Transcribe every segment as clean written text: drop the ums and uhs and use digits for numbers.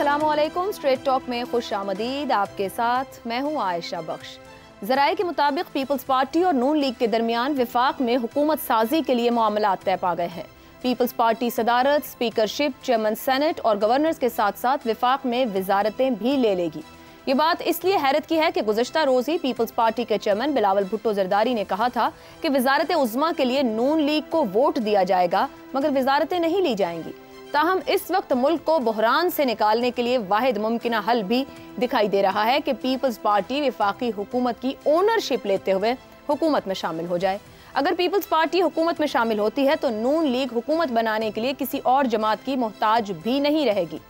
अस्सलामुअलैकुम। Straight talk में खुश आमदीद। आपके साथ मैं हूं आयशा बख्श। ज़राए के मुताबिक पीपल्स पार्टी और नून लीग के दरमियान विफाक में हुकूमत साजी के लिए मामलात तय पा गए हैं। पीपल्स पार्टी सदारत, स्पीकरशिप, चेयरमैन सेनेट और गवर्नर्स के साथ साथ विफाक में वजारतें भी ले लेगी। ये बात इसलिए हैरत की है कि गुज़श्ता रोज ही पीपल्स पार्टी के चेयरमैन बिलावल भुट्टो जरदारी ने कहा था कि वजारत उज़्मा के लिए नून लीग को वोट दिया जाएगा मगर वजारतें नहीं ली जाएंगी। ताहम इस वक्त मुल्क को बहरान से निकालने के लिए वाहिद मुमकिन हल भी दिखाई दे रहा है कि पीपल्स पार्टी विफाकी हुकूमत की ओनरशिप लेते हुए हुकूमत में शामिल हो जाए। अगर पीपल्स पार्टी हुकूमत में शामिल होती है तो नून लीग हुकूमत बनाने के लिए किसी और जमात की मोहताज भी नहीं रहेगी।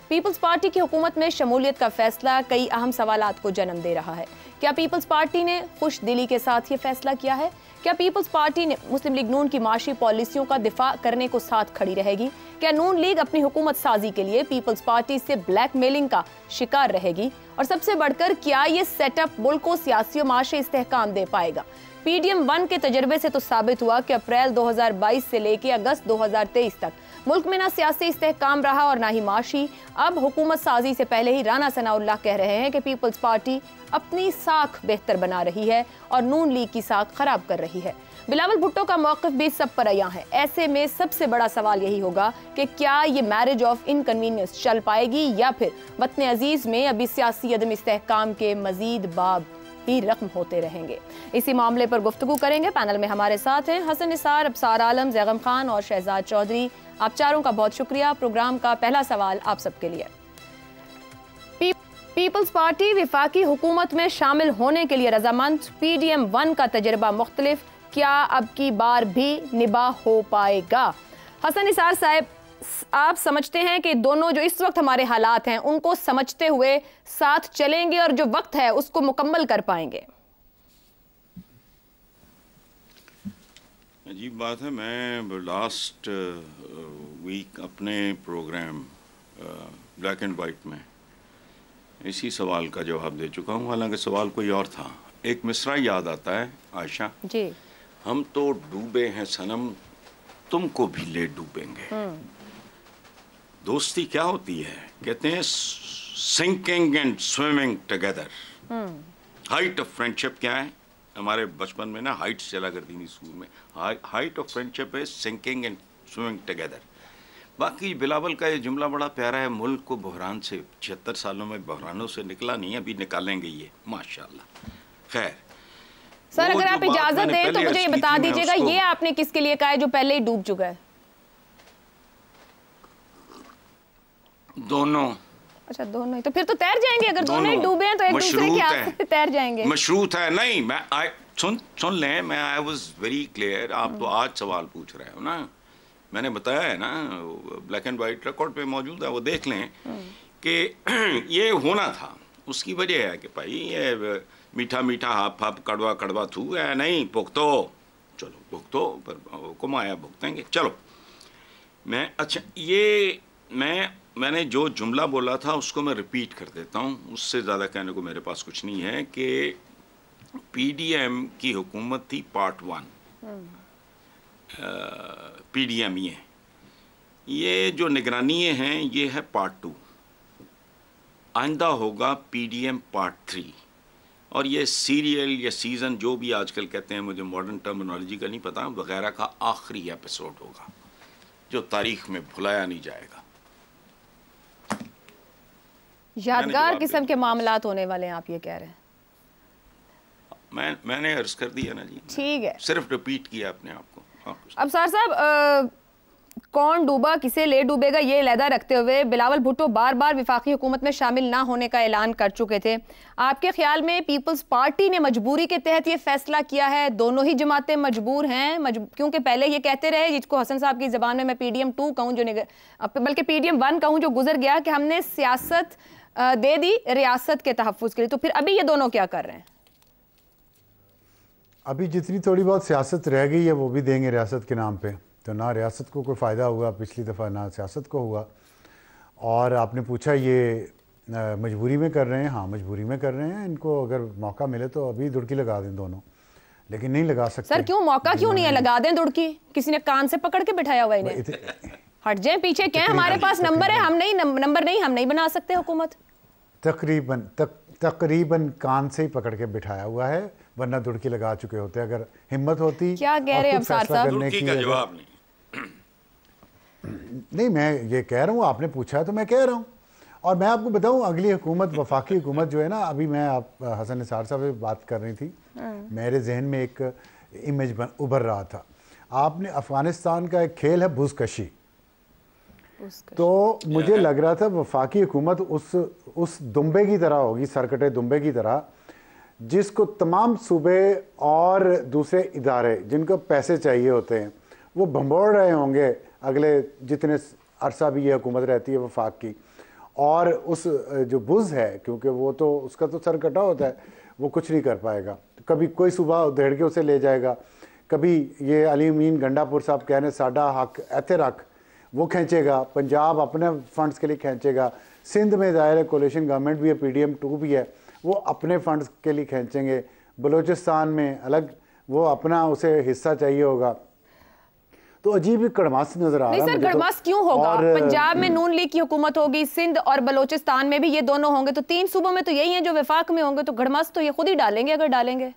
पीपल्स पार्टी की हुकूमत में शमूलियत का फैसला कई अहम सवालात को जन्म दे रहा है। क्या पीपल्स पार्टी ने खुश दिली के साथ ये फैसला किया है? क्या पीपल्स पार्टी ने मुस्लिम लीग नून की माशी पॉलिसियों का दिफा करने को साथ खड़ी रहेगी? क्या नून लीग अपनी हुकूमत साजी के लिए पीपल्स पार्टी से ब्लैकमेलिंग का शिकार रहेगी? और सबसे बढ़कर क्या ये सेटअप मुल्क को सियासी और माशी इस्तेहकाम दे पाएगा? PDM 1 के तजर्बे से तो साबित हुआ कि अप्रैल 2022 से लेकर अगस्त 2023 तक मुल्क में ना सियासी इस्तेहकाम रहा और ना ही माशी। अब हुकूमत साजी से पहले ही राना सनाउल्लाह कह रहे हैं कि पीपल्स पार्टी अपनी साख बेहतर बना रही है और नून लीग की साख खराब कर रही है। बिलावल भुट्टो का मौक़िफ़ भी सब पर अयां है। ऐसे में सबसे बड़ा सवाल यही होगा कि क्या ये मैरिज ऑफ इनकन्वीनियंस चल पाएगी या फिर वतन अजीज में अभी सियासी अदम इस्तेहकाम के मजीद बाब ही रकम होते रहेंगे। इसी मामले पर गुफ्तगू करेंगे। पैनल में हमारे साथ हैं हसन निसार, अबसार आलम, जैगम खान और शहजाद चौधरी। आप चारों का बहुत शुक्रिया। प्रोग्राम का पहला सवाल आप सबके लिए। पीपल्स पार्टी विफाकी हुकूमत में शामिल होने के लिए रजामंद। PDM 1 का तजर्बा मुख्तलिफ, क्या अब की बार भी निभा हो पाएगा? हसन निसार साहब, आप समझते हैं कि दोनों जो इस वक्त हमारे हालात हैं उनको समझते हुए साथ चलेंगे और जो वक्त है उसको मुकम्मल कर पाएंगे? अजीब बात है, मैं लास्ट वीक अपने प्रोग्राम ब्लैक एंड वाइट में इसी सवाल का जवाब दे चुका हूँ, हालांकि सवाल कोई और था। एक मिसरा याद आता है आयशा जी, हम तो डूबे हैं सनम, तुमको भी ले डूबेंगे। दोस्ती क्या होती है? कहते हैं sinking and swimming together. Height of friendship क्या है? हमारे बचपन में ना हाइट्स चला करती थी स्कूल में। हाइट ऑफ फ्रेंडशिप है सिंकिंग एंड स्विमिंग टुगेदर। बाकी बिलावल का ये जुमला बड़ा प्यारा है, मुल्क को बहरान से 76 सालों में बहरानों से निकला नहीं, अभी निकालेंगे ये माशाल्लाह। खैर सर, अगर आप इजाजत दें तो मुझे ये बता दीजिएगा, ये आपने किसके लिए कहा है जो पहले ही डूब चुका है? दोनों। अच्छा, दोनों ही। तो फिर तो तैर जाएंगे। अगर दोनों ही डूबे हैं तो एक दूसरे के हाथ से तैर जाएंगे। मशरूत है। नहीं, मैं सुन लें, मैं आई वाज वेरी क्लियर। आप तो आज सवाल पूछ रहे हो ना, मैंने बताया है ना, ब्लैक एंड वाइट रिकॉर्ड पे मौजूद है, वो देख लें कि ये होना था। उसकी वजह है कि भाई ये मीठा मीठा हाफ हाफ कड़वा कड़वा थू है, नहीं भुगतो, चलो भुगतो, पर कमाया भुगतेंगे। चलो मैं, अच्छा ये मैंने जो जुमला बोला था उसको मैं रिपीट कर देता हूँ, उससे ज़्यादा कहने को मेरे पास कुछ नहीं है कि PDM की हुकूमत थी पार्ट 1। PDM ये जो निगरानी हैं ये है पार्ट 2। आइंदा होगा PDM पार्ट 3 और ये सीरियल या सीज़न जो भी आजकल कहते हैं, मुझे मॉडर्न टर्मिनोलॉजी का नहीं पता, वगैरह का आखिरी एपिसोड होगा जो तारीख में भुलाया नहीं जाएगा। यादगार किस्म के मामलात होने वाले हैं, आप ये कह रहे हैं? मैंने अर्ज कर दिया ना जी, ठीक है, सिर्फ रिपीट किया अपने आप को। अब सर साहब, कौन डूबा किसे ले डूबेगा ये लहदा रखते हुए बिलावल भुट्टो बार बार विफाकी हुकूमत में शामिल ना होने का ऐलान कर चुके थे। आपके ख्याल में पीपल्स पार्टी ने मजबूरी के तहत ये फैसला किया है? दोनों ही जमातें मजबूर हैं? क्योंकि पहले ये कहते रहे, जिसको हसन साहब की ज़बान में मैं PDM 2 कहूँ, बल्कि PDM 1 कहूँ, जो गुजर गया कि हमने सियासत दे दी रियासत के तहफ़्फ़ुज़ के लिए। तो फिर अभी ये दोनों क्या कर रहे हैं? अभी जितनी थोड़ी बहुत सियासत रह गई है वो भी देंगे रियासत के नाम पे, तो ना रियासत को कोई फ़ायदा हुआ पिछली दफ़ा, ना सियासत को हुआ। और आपने पूछा ये मजबूरी में कर रहे हैं? हाँ, मजबूरी में कर रहे हैं। इनको अगर मौका मिले तो अभी दुड़की लगा दें दोनों, लेकिन नहीं लगा सकते। सर क्यों मौका क्यों नहीं है? लगा दें दुड़की, किसी ने कान से पकड़ के बिठाया हुआ इन्हें। हट जाए पीछे, क्या हमारे पास नंबर है, हम नहीं बना सकते हुकूमत। तकरीबन कान से ही पकड़ के बिठाया हुआ है, वरना दुड़की लगा चुके होते अगर हिम्मत होती। क्या कह रहे हैं अफसार साहब? दुड़की का जवाब नहीं, मैं ये कह रहा हूँ, आपने पूछा है तो मैं कह रहा हूँ। और मैं आपको बताऊँ, अगली हुकूमत, वफाकी हुकूमत जो है ना, अभी मैं आप हसन निसार साहब से बात कर रही थी, मेरे जहन में एक इमेज उभर रहा था। आपने अफगानिस्तान का एक खेल है बुज़कशी, तो मुझे लग रहा था वफाकी हुकूमत उस दुम्बे की तरह होगी, सरकटे दुम्बे की तरह, जिसको तमाम सूबे और दूसरे इदारे जिनको पैसे चाहिए होते हैं वो भंबोड़ रहे होंगे अगले जितने अरसा भी ये हुकूमत रहती है वफाक की। और उस जो बुज़ है, क्योंकि वो तो उसका तो सर कटा होता है, वो कुछ नहीं कर पाएगा। कभी कोई सूबा उधेड़ के उसे ले जाएगा, कभी ये अली अमीन गंडापुर साहब कहने साडा हक ऐथे रख, वो खींचेगा, पंजाब अपने फंड्स के लिए खींचेगा, सिंध में ज़ाहिर है कोलिशन गवर्नमेंट भी है, PDM2 भी है, वो अपने फंड्स के लिए खींचेंगे, बलूचिस्तान में अलग वो अपना उसे हिस्सा चाहिए होगा। तो अजीब ही कड़मास नजर आ रहा है। नहीं सर, कड़मास क्यों होगा? पंजाब में नून लीग की हुकूमत होगी, सिंध और बलूचिस्तान में भी ये दोनों होंगे, तो 3 सूबों में तो यही हैं जो वफाक में होंगे, तो गड़मास तो ये खुद ही डालेंगे अगर डालेंगे।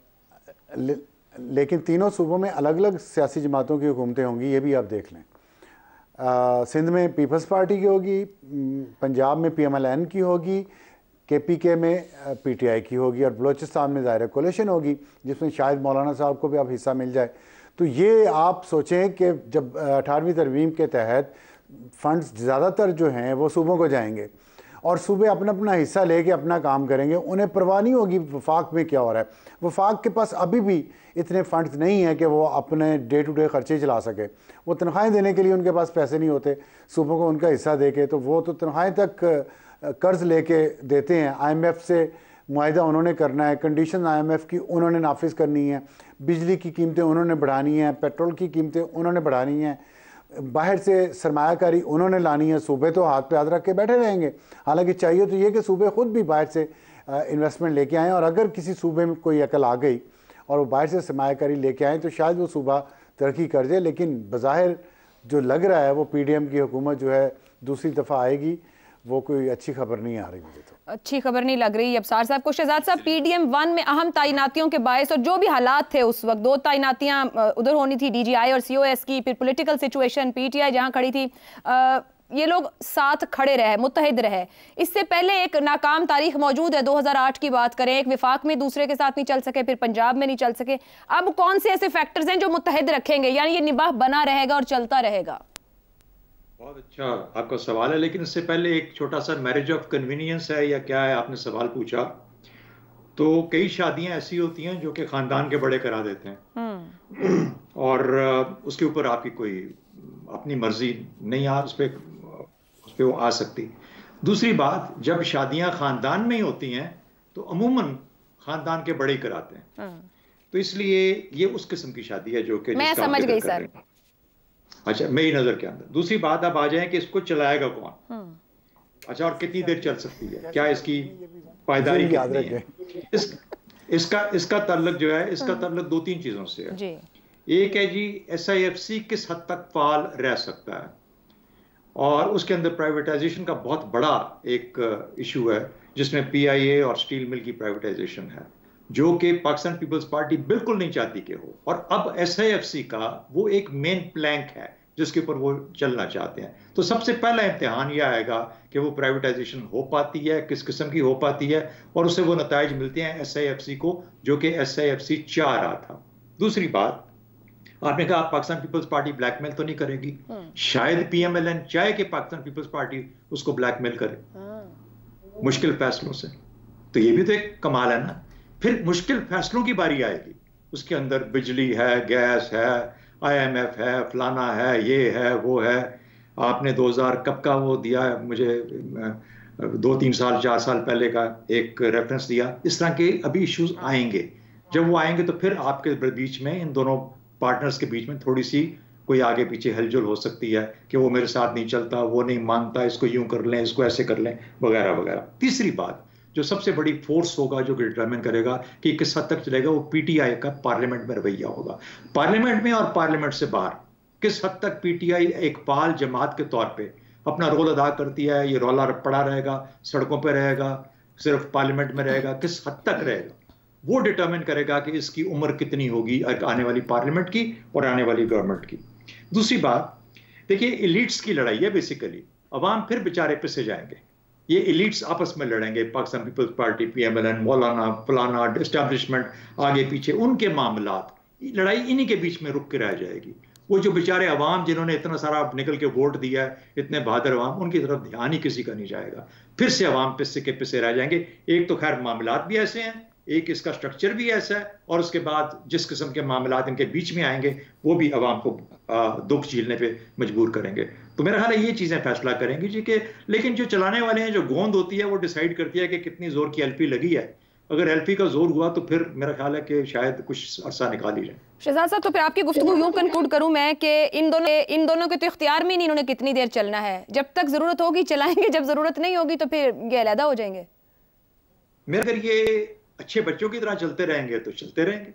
लेकिन तीनों सूबों में अलग अलग सियासी जमातों की हुकूमतें होंगी, ये भी आप देख लें। सिंध में पीपल्स पार्टी की होगी, पंजाब में PMLN की होगी, KPK में PTI की होगी, और बलूचिस्तान में ज़ाहिर कोलिशन होगी जिसमें शायद मौलाना साहब को भी अब हिस्सा मिल जाए। तो ये आप सोचें कि जब 18वीं तरमीम के तहत फंड्स ज़्यादातर जो हैं वो सूबों को जाएंगे और सूबे अपना अपना हिस्सा लेके अपना काम करेंगे, उन्हें परवाह नहीं होगी वफाक में क्या हो रहा है। वफाक के पास अभी भी इतने फंड्स नहीं हैं कि वो अपने डे टू डे खर्चे चला सके, वो तनख्वाहें देने के लिए उनके पास पैसे नहीं होते सूबों को उनका हिस्सा दे के, तो वो तो तनख्वाहें तक कर्ज लेके देते हैं। IMF से मुआहिदा उन्होंने करना है, कंडीशन IMF की उन्होंने नाफिज करनी है, बिजली की कीमतें उन्होंने बढ़ानी है, पेट्रोल की कीमतें उन्होंने बढ़ानी है, बाहर से सरमायाकारी उन्होंने लानी है। सूबे तो हाथ पे हाथ रख के बैठे रहेंगे। हालांकि चाहिए तो ये कि सूबे खुद भी बाहर से इन्वेस्टमेंट लेके आएँ, और अगर किसी सूबे में कोई अकल आ गई और वो बाहर से सरमायाकारी लेके आएँ तो शायद वो सूबा तरक्की कर जाए। लेकिन बज़ाहिर जो लग रहा है वो PDM की हुकूमत जो है दूसरी दफ़ा आएगी, वो कोई अच्छी खबर नहीं आ रही मुझे तो। अच्छी खबर नहीं लग रही अफसार साहब को। शहजाद साहब, PDM1 में अहम तैनातियों के बायस और जो भी हालात थे उस वक्त, 2 तैनातियां उधर होनी थी DGI और COS की, फिर पॉलिटिकल सिचुएशन, PTI जहां खड़ी थी, ये लोग साथ खड़े रहे, मुत्तहिद रहे। इससे पहले एक नाकाम तारीख मौजूद है, 2008 की बात करें, एक विफाक में दूसरे के साथ नहीं चल सके, फिर पंजाब में नहीं चल सके। अब कौन से ऐसे फैक्टर्स हैं जो मुत्तहिद रखेंगे, यानी ये निबाह बना रहेगा और चलता रहेगा? बहुत अच्छा आपका सवाल है, लेकिन इससे पहले एक छोटा सा मैरिज ऑफ कन्वीनियंस है या क्या है, आपने सवाल पूछा। तो कई शादियां ऐसी होती हैं जो कि खानदान के बड़े करा देते हैं और उसके ऊपर आपकी कोई अपनी मर्जी नहीं उस पे वो आ सकती। दूसरी बात, जब शादियां खानदान में ही होती हैं तो अमूमन खानदान के बड़े ही कराते हैं, तो इसलिए ये उस किस्म की शादी है जो कि मैं समझ गई सर। अच्छा, मेरी नजर के अंदर। दूसरी बात आप आ जाए कि इसको चलाएगा कौन, अच्छा, और कितनी देर चल सकती है, क्या इसकी पायदारी कितनी है। इसका ताल्लुक जो है, इसका ताल्लुक 2-3 चीजों से है जी। एक है जी SIFC किस हद तक फाल रह सकता है, और उसके अंदर प्राइवेटाइजेशन का बहुत बड़ा एक इशू है जिसमें PIA और स्टील मिल की प्राइवेटाइजेशन है, जो कि पाकिस्तान पीपल्स पार्टी बिल्कुल नहीं चाहती कि हो। और अब SIFC का वो एक मेन प्लैंक है जिसके ऊपर वो चलना चाहते हैं। तो सबसे पहला इम्तिहान यह आएगा कि वो प्राइवेटाइजेशन हो पाती है, किस किस्म की हो पाती है, और उससे वो नताइज मिलते हैं SIFC को, जो कि SIFC चाह रहा था। दूसरी बात, आपने कहा पाकिस्तान पीपल्स पार्टी ब्लैकमेल तो नहीं करेगी। शायद PMLN चाहे कि पाकिस्तान पीपल्स पार्टी उसको ब्लैकमेल करे मुश्किल फैसलों से, तो ये भी तो एक कमाल है ना। फिर मुश्किल फैसलों की बारी आएगी, उसके अंदर बिजली है, गैस है, IMF है, फलाना है, ये है, वो है। आपने 2000 कब का वो दिया मुझे, 2-3 साल 4 साल पहले का एक रेफरेंस दिया। इस तरह के अभी इश्यूज आएंगे। जब वो आएंगे तो फिर आपके बीच में, इन दोनों पार्टनर्स के बीच में थोड़ी सी कोई आगे पीछे हिलजुल हो सकती है कि वो मेरे साथ नहीं चलता, वो नहीं मानता, इसको यूं कर लें, इसको ऐसे कर लें, वगैरह वगैरह। तीसरी बात, जो सबसे बड़ी फोर्स होगा जो डिटरमिन करेगा कि किस हद तक चलेगा, वो PTI का पार्लियामेंट में रवैया होगा। पार्लियामेंट में और पार्लियामेंट से बाहर किस हद तक पीटीआई एक फाल जमात के तौर पे अपना रोल अदा करती है, ये रौला पड़ा रहेगा, सड़कों पे रहेगा, सिर्फ पार्लियामेंट में रहेगा, किस हद तक रहेगा, वो डिटरमिन करेगा कि इसकी उम्र कितनी होगी आने वाली पार्लियामेंट की और आने वाली गवर्नमेंट की। दूसरी बात, देखिए एलिट्स की लड़ाई है बेसिकली, अवाम फिर बेचारे पिसे जाएंगे, ये एलिट्स आपस में लड़ेंगे, पाकिस्तान पीपल्स पार्टी, पीएमएलएन, मौलाना, फलाना, एस्टैब्लिशमेंट, आगे पीछे उनके मामलात, लड़ाई इन्हीं के बीच में रुक के रह जाएगी। वो जो बेचारे अवाम जिन्होंने इतना सारा निकल के वोट दिया है, इतने बहादुर अवाम, उनकी तरफ ध्यान ही किसी का नहीं जाएगा, फिर से अवाम पिस्से के पिस्से रह जाएंगे। एक तो खैर मामलात भी ऐसे हैं, एक इसका स्ट्रक्चर भी ऐसा है, और उसके बाद जिस किस्म के मामलात इनके बीच में आएंगे वो भी अवाम को दुख झेलने पे मजबूर करेंगे। तो मेरा ख्याल है ये चीज़ें फैसला करेंगी जी के, लेकिन जो चलाने वाले हैं, जो गोंद होती है वो डिसाइड करती है कि कितनी जोर की एलपी लगी है। अगर एलपी का जोर हुआ तो फिर मेरा ख्याल है कि शायद कुछ अरसा निकाल ही जाए। शहजाद साहब, तो फिर आपकी गुफ्तगू यूं कंक्लूड करूं मैं कि इन दोनों के तो इख्तियार में नहीं इन्होंने कितनी देर चलना है, जब तक जरूरत होगी चलाएंगे, जब जरूरत नहीं होगी तो फिर ये अलहदा हो जाएंगे। मेरे अगर ये अच्छे बच्चों की तरह चलते रहेंगे तो चलते रहेंगे,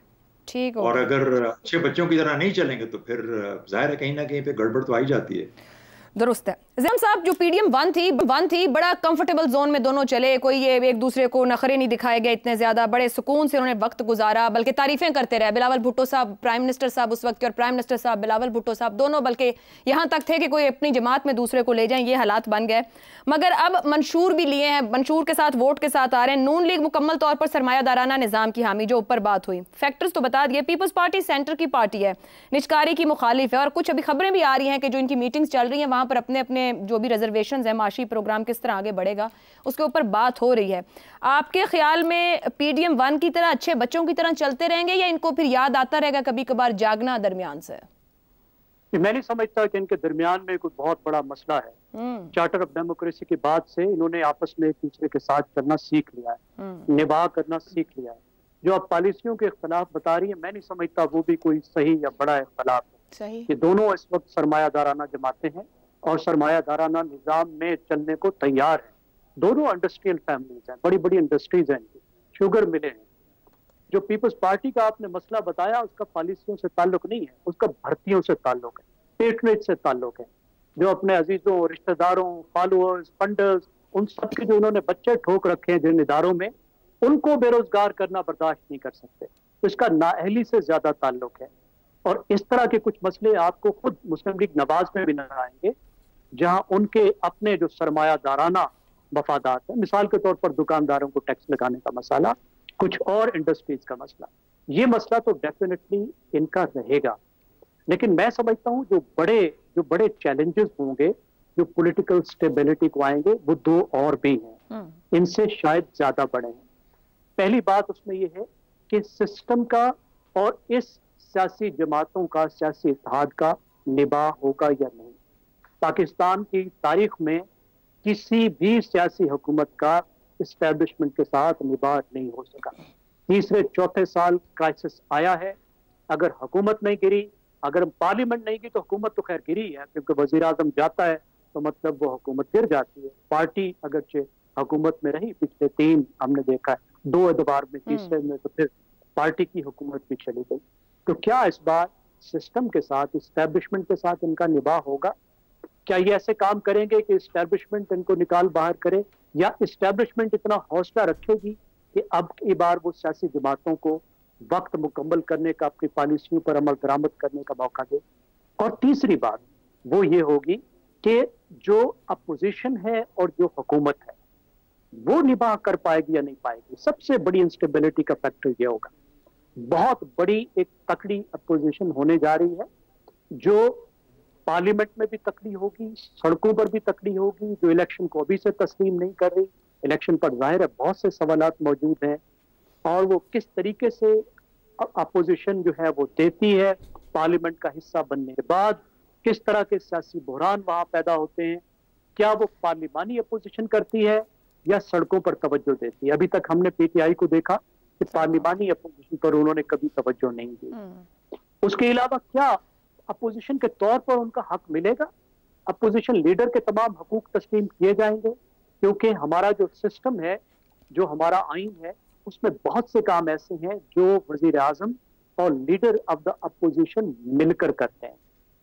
ठीक, और अगर अच्छे बच्चों की तरह नहीं चलेंगे तो फिर जाहिर है कहीं ना कहीं पे गड़बड़ तो आ ही जाती है। दुरुस्त है। ज़ैम साहब, जो पीडीएम वन थी बड़ा कंफर्टेबल जोन में दोनों चले, कोई ये एक दूसरे को नखरे नहीं दिखाए गए इतने ज़्यादा, बड़े सुकून से उन्होंने वक्त गुजारा, बल्कि तारीफ़ें करते रहे। बिलावल भुट्टो साहब प्राइम मिनिस्टर साहब उस वक्त के, और प्राइम मिनिस्टर साहब बिलावल भुट्टो साहब दोनों, बल्कि यहाँ तक थे कि कोई अपनी जमात में दूसरे को ले जाएं, ये हालात बन गए। मगर अब मंशूर भी लिए हैं, मंशूर के साथ वोट के साथ आ रहे हैं। नून लीग मुकम्मल तौर पर सरमायादाराना निज़ाम की हामी, जो ऊपर बात हुई, फैक्टर्स तो बता दिए। पीपल्स पार्टी सेंटर की पार्टी है, निजकारी की मुखालिफ है, और कुछ अभी खबरें भी आ रही हैं कि जो इनकी मीटिंग्स चल रही हैं वहाँ पर अपने अपने जो भी रिजर्वेशंस है, माशी प्रोग्राम किस तरह आगे बढ़ेगा उसके ऊपर बात हो रही है। आपके ख्याल में पीडीएम वन की तरह अच्छे बच्चों की तरह चलते रहेंगे, या इनको फिर याद आता रहेगा कभी कभार जागना दरमियान से? मैं नहीं समझता कि इनके दरमियान में कोई बहुत बड़ा मसला है। चार्टर ऑफ डेमोक्रेसी के बाद से इन्होंने आपस में एक दूसरे के साथ करना सीख लिया है, निभा करना सीख लिया है। जो आप पॉलिसियों के खिलाफ बता रही है, मैं नहीं समझता वो भी कोई सही या बड़ा इख्तिलाफ है। कि दोनों इस वक्त सरमायादाराना जमाते हैं और सरमायादाराना निजाम में चलने को तैयार है। दोनों इंडस्ट्रियल फैमिलीज हैं, बड़ी बड़ी इंडस्ट्रीज हैं, इनकी शुगर मिले हैं। जो पीपल्स पार्टी का आपने मसला बताया, उसका पॉलिसियों से ताल्लुक नहीं है, उसका भर्तियों से ताल्लुक है, पेट्रेज से ताल्लुक है। जो अपने अजीजों, रिश्तेदारों, फॉलोअर्स, फंडर्स, उन सब के जो उन्होंने बच्चे ठोक रखे हैं जिन इदारों में, उनको बेरोजगार करना बर्दाश्त नहीं कर सकते। तो इसका नाअहली से ज्यादा ताल्लुक है। और इस तरह के कुछ मसले आपको खुद मुस्लिम लीग नवाज में भी नजर आएंगे, जहां उनके अपने जो सरमायादाराना मफादात है, मिसाल के तौर पर दुकानदारों को टैक्स लगाने का मसला, कुछ और इंडस्ट्रीज का मसला, ये मसला तो डेफिनेटली इनका रहेगा। लेकिन मैं समझता हूं जो बड़े चैलेंजेस होंगे, जो पॉलिटिकल स्टेबिलिटी को आएंगे, वो दो और भी हैं, इनसे शायद ज्यादा बड़े हैं। पहली बात उसमें यह है कि सिस्टम का और इस सियासी जमातों का, सियासी इत्तेहाद का निभा होगा या नहीं। पाकिस्तान की तारीख में किसी भी सियासी हुकूमत का इस्टेब्लिशमेंट के साथ निभा नहीं हो सका। तीसरे चौथे साल क्राइसिस आया है, अगर हुकूमत नहीं गिरी, अगर पार्लियामेंट नहीं गिरी तो हुकूमत तो खैर गिरी है, क्योंकि वजीर आजम जाता है तो मतलब वो हुकूमत गिर जाती है। पार्टी अगरचे हुकूमत में रही, पिछले 3 हमने देखा है, 2 एतबार में, तीसरे में तो फिर पार्टी की हुकूमत भी चली गई। तो क्या इस बार सिस्टम के साथ, इस्टेब्लिशमेंट के साथ इनका निभा होगा? क्या ये ऐसे काम करेंगे कि इस्टेब्लिशमेंट इनको निकाल बाहर करे, या इस्टेब्लिशमेंट इतना हौसला रखेगी कि अब की बार वो सियासी जमातों को वक्त मुकम्मल करने का, अपनी पॉलिसियों पर अमल दरामद करने का मौका दे? और तीसरी बात वो ये होगी कि जो अपोजिशन है और जो हुकूमत है वो निभा कर पाएगी या नहीं पाएगी। सबसे बड़ी इंस्टेबिलिटी का फैक्टर ये होगा। बहुत बड़ी एक तकड़ी अपोजिशन होने जा रही है, जो पार्लियामेंट में भी तकड़ी होगी, सड़कों पर भी तकड़ी होगी, जो इलेक्शन को अभी से तस्लीम नहीं कर रही। इलेक्शन पर जाहिर है बहुत से सवालात मौजूद हैं, और वो किस तरीके से अपोजिशन जो है वो देती है पार्लियामेंट का हिस्सा बनने के बाद, किस तरह के सियासी बहरान वहां पैदा होते हैं। क्या वो पार्लिमानी अपोजिशन करती है या सड़कों पर तवज्जो देती है? अभी तक हमने पीटीआई को देखा कि पार्लिमानी अपोजिशन पर उन्होंने कभी तवज्जो नहीं दी। उसके अलावा क्या अपोजिशन के तौर पर उनका हक मिलेगा? अपोजिशन लीडर के तमाम हकूक तस्लीम किए जाएंगे? क्योंकि हमारा जो सिस्टम है, जो हमारा आइन है, उसमें बहुत से काम ऐसे हैं जो वजीर आजम और लीडर ऑफ द अपोजिशन मिलकर करते हैं।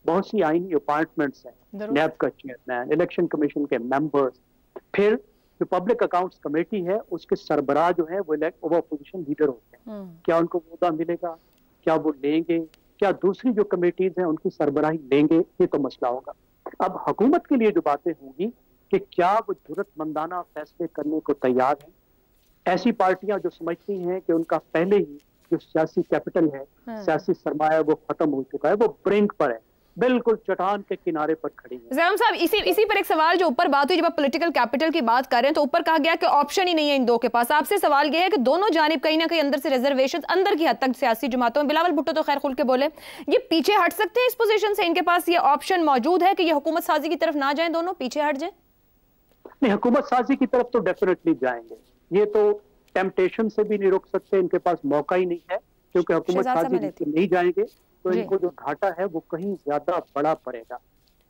बहुत सी आईनी अपार्टमेंट्स हैं, नैब का चेयरमैन, इलेक्शन कमीशन के मेंबर्स, फिर जो पब्लिक अकाउंट्स कमेटी है उसके सरबराह जो है वो अपोजिशन लीडर होते हैं। क्या उनको वोटा मिलेगा, क्या वो लेंगे, क्या दूसरी जो कमेटीज हैं उनकी सरबराही लेंगे, ये तो मसला होगा। अब हुकूमत के लिए जो बातें होंगी कि क्या वो जरूरतमंदाना फैसले करने को तैयार हैं। ऐसी पार्टियां जो समझती हैं कि उनका पहले ही जो सियासी कैपिटल है, सियासी सरमाया वो खत्म हो चुका है, वो ब्रिंक पर है, बिल्कुल चट्टान के किनारे पर खड़ी है। ज़ैम साहब, इसी पर एक सवाल जो ऊपर बात हुई, जब आप पॉलिटिकल कैपिटल की बात कर रहे हैं तो ऊपर कहा गया कि ऑप्शन ही नहीं है इन दो के पास। आपसे सवाल ये है कि दोनों जानिब कहीं ना कहीं अंदर से रिजर्वेशन अंदर की हद तक सियासी जमातों में, बिलावल भुट्टो तो खैर खुल के बोले, ये पीछे हट सकते हैं इस पोजीशन से? इनके पास ये ऑप्शन मौजूद है कि ये हुकूमत साजी की तरफ ना जाए, दोनों पीछे हट जाए? नहीं, हुकूमत साजी की तरफ तो डेफिनेटली जाएंगे। ये तो टेम्पटेशन से भी नहीं रुक सकते, इनके पास मौका ही नहीं है, क्योंकि हुकूमत साजी नहीं जाएंगे तो इनको जो घाटा है वो कहीं ज्यादा बड़ा पड़ेगा।